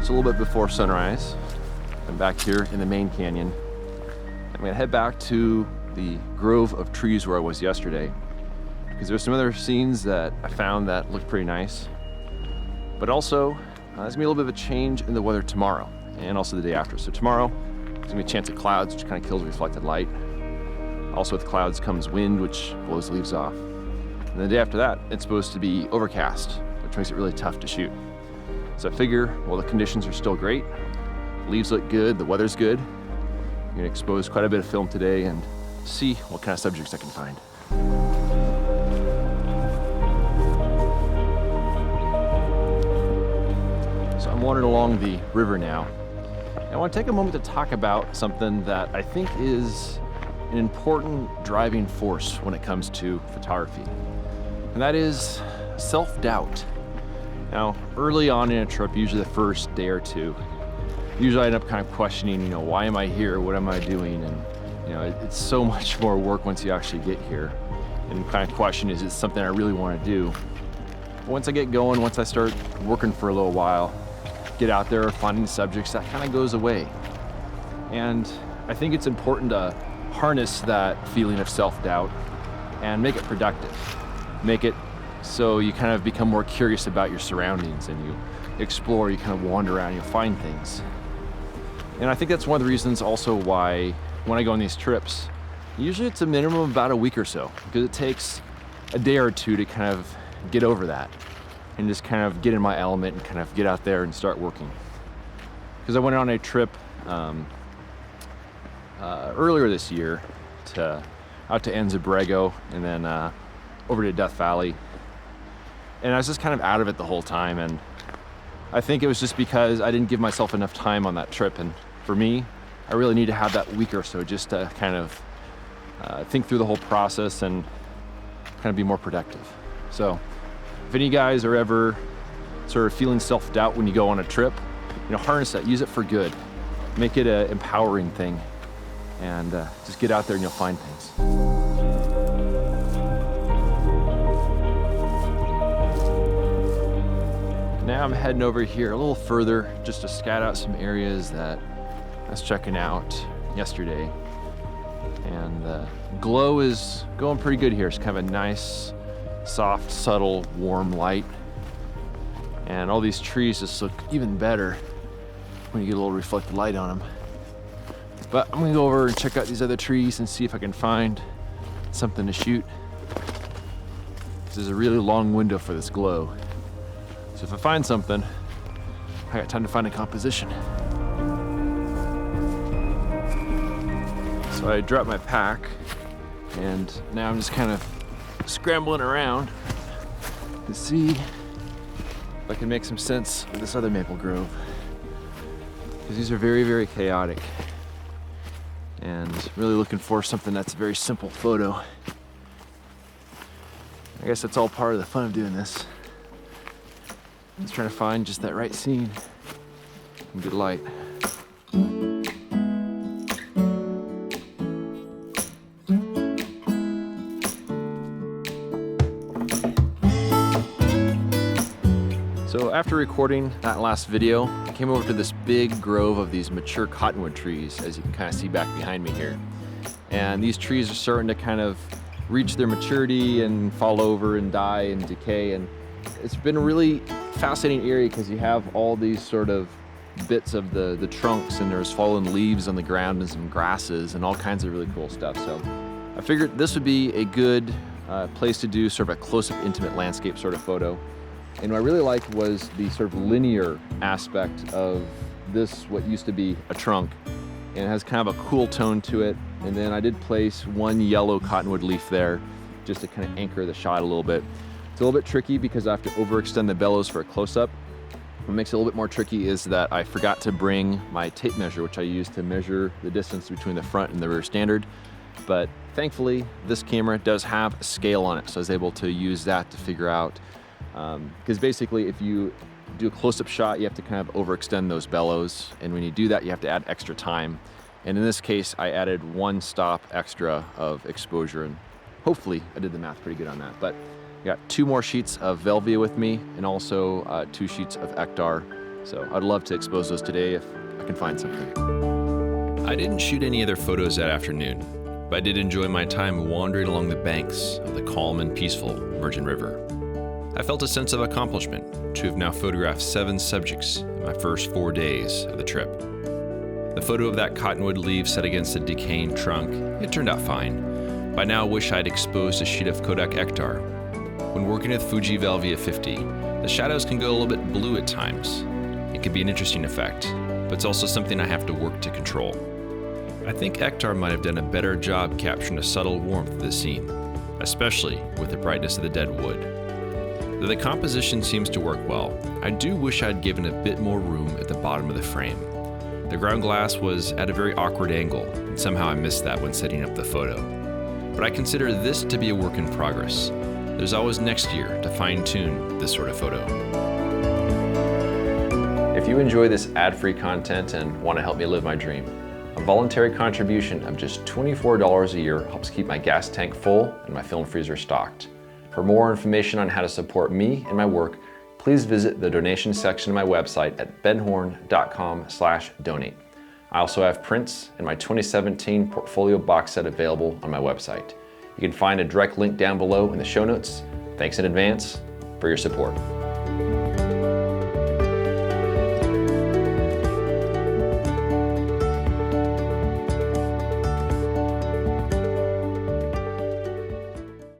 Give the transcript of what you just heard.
It's a little bit before sunrise. I'm back here in the main canyon. I'm gonna head back to the grove of trees where I was yesterday, because there's some other scenes that I found that look pretty nice. But also, there's gonna be a little bit of a change in the weather tomorrow and also the day after. So tomorrow, there's gonna be a chance of clouds, which kind of kills reflected light. Also with clouds comes wind, which blows leaves off. And the day after that, it's supposed to be overcast, which makes it really tough to shoot. So I figure, well, the conditions are still great. Leaves look good, the weather's good. I'm gonna expose quite a bit of film today and see what kind of subjects I can find. So I'm wandering along the river now. And I want to take a moment to talk about something that I think is an important driving force when it comes to photography. And that is self-doubt. Now, early on in a trip, usually the first day or two, usually I end up kind of questioning, why am I here? What am I doing? And, it's so much more work once you actually get here. And kind of question, is it something I really want to do? But once I get going, once I start working for a little while, get out there, finding subjects, that kind of goes away. And I think it's important to harness that feeling of self-doubt and make it productive. Make it so you kind of become more curious about your surroundings and you explore, you kind of wander around, you find things. And I think that's one of the reasons also why when I go on these trips, usually it's a minimum of about a week or so, because it takes a day or two to kind of get over that and just kind of get in my element and kind of get out there and start working. Because I went on a trip earlier this year out to Enzabrego and then over to Death Valley. And I was just kind of out of it the whole time. And I think it was just because I didn't give myself enough time on that trip. And for me, I really need to have that week or so just to kind of think through the whole process and kind of be more productive. So if any of you guys are ever sort of feeling self-doubt when you go on a trip, harness that, use it for good. Make it an empowering thing and just get out there and you'll find things. Now I'm heading over here a little further just to scout out some areas that I was checking out yesterday. And the glow is going pretty good here. It's kind of a nice, soft, subtle, warm light. And all these trees just look even better when you get a little reflected light on them. But I'm gonna go over and check out these other trees and see if I can find something to shoot. This is a really long window for this glow. So if I find something, I got time to find a composition. So I dropped my pack and now I'm just kind of scrambling around to see if I can make some sense of this other maple grove. Because these are very, very chaotic. And really looking for something that's a very simple photo. I guess that's all part of the fun of doing this. Just trying to find just that right scene and good light. So after recording that last video, I came over to this big grove of these mature cottonwood trees, as you can kind of see back behind me here. And these trees are starting to kind of reach their maturity and fall over and die and decay. And it's been a really fascinating area because you have all these sort of bits of the trunks and there's fallen leaves on the ground and some grasses and all kinds of really cool stuff. So I figured this would be a good place to do sort of a close-up intimate landscape sort of photo. And what I really liked was the sort of linear aspect of this, what used to be a trunk. And it has kind of a cool tone to it. And then I did place one yellow cottonwood leaf there just to kind of anchor the shot a little bit. It's a little bit tricky because I have to overextend the bellows for a close-up. What makes it a little bit more tricky is that I forgot to bring my tape measure, which I use to measure the distance between the front and the rear standard. But thankfully, this camera does have a scale on it, so I was able to use that to figure out, because basically if you do a close-up shot, you have to kind of overextend those bellows, and when you do that, you have to add extra time. And in this case, I added one stop extra of exposure, and hopefully I did the math pretty good on that. But I got 2 more sheets of Velvia with me, and also 2 sheets of Ektar So I'd love to expose those today if I can find something. I didn't shoot any other photos that afternoon, but I did enjoy my time wandering along the banks of the calm and peaceful Virgin River. I felt a sense of accomplishment to have now photographed 7 subjects in my first 4 days of the trip. The photo of that cottonwood leaf set against a decaying trunk, it turned out fine. By now I wish I'd exposed a sheet of Kodak Ektar. When working with Fuji Velvia 50, the shadows can go a little bit blue at times. It can be an interesting effect, but it's also something I have to work to control. I think Ektar might have done a better job capturing the subtle warmth of the scene, especially with the brightness of the dead wood. Though the composition seems to work well, I do wish I'd given a bit more room at the bottom of the frame. The ground glass was at a very awkward angle, and somehow I missed that when setting up the photo. But I consider this to be a work in progress. There's always next year to fine-tune this sort of photo. If you enjoy this ad-free content and want to help me live my dream, a voluntary contribution of just $24 a year helps keep my gas tank full and my film freezer stocked. For more information on how to support me and my work, please visit the donation section of my website at benhorne.com/donate. I also have prints and my 2017 portfolio box set available on my website. You can find a direct link down below in the show notes. Thanks in advance for your support.